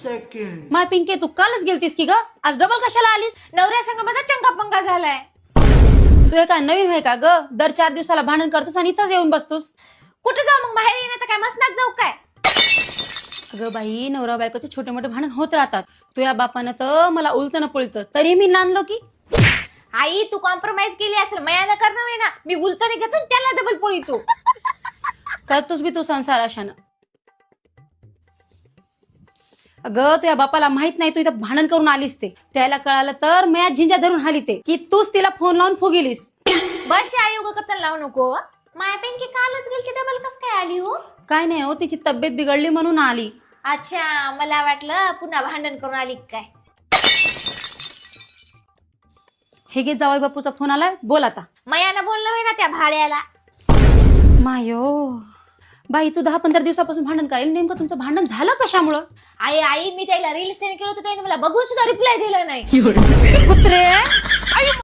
Second. माय पिंके तू कालच गेलतीस की ग, आज डबल कशाला आलीस? नवऱ्या संग माझा चंगा पंगा झालाय. तू हे काय नवीन आहे का ग? दर 4 दिवसाला भांडण करतोस आणि इथंच येऊन बसतोस. कुठे जाऊ मग? बाहेर येणं तर काय मसनात जाऊ काय? अगं बाई, नवरा बायकोचे छोटे मोठे भांडण होत राहतात. तुझ्या बापानं तर मला उलतं न पुलतं तरी मी नांदलो की. आई तू कॉम्प्रोमाइज केली असेल, मयानं करणं ना. मी उलटने घेतो त्याला डबल पोळी तू. करतोस बी तू संसार अशानं. अगं तुझ्या बापाला माहित नाही तू इथं भांडण करून आलीस ते. त्याला कळालं तर मी झिंजा धरून हाली ते की तूच तिला फोन लावून फुगिलीस. बस आई उगा कतल लावू नको. माया पिंकी कालच गेलती, डबल कस काय आली हो? काय नाही हो, तिची तब्येत बिघडली म्हणून आली. अच्छा, मला वाटलं पुन्हा भांडण करून आली काय. हे गे जावई बापूचा फोन आलाय, बोल आता. मयानं बोललं होय ना त्या भाड्याला. मायो बाई, तू 10-15 दिवसापासून भांडण करेल, नेमकं तुमचं भांडण झालं कशामुळं? आई मी त्याला रील सेंड केलं होतं, त्याने मला बघून सुद्धा रिप्लाय दिला नाही. कुत्रे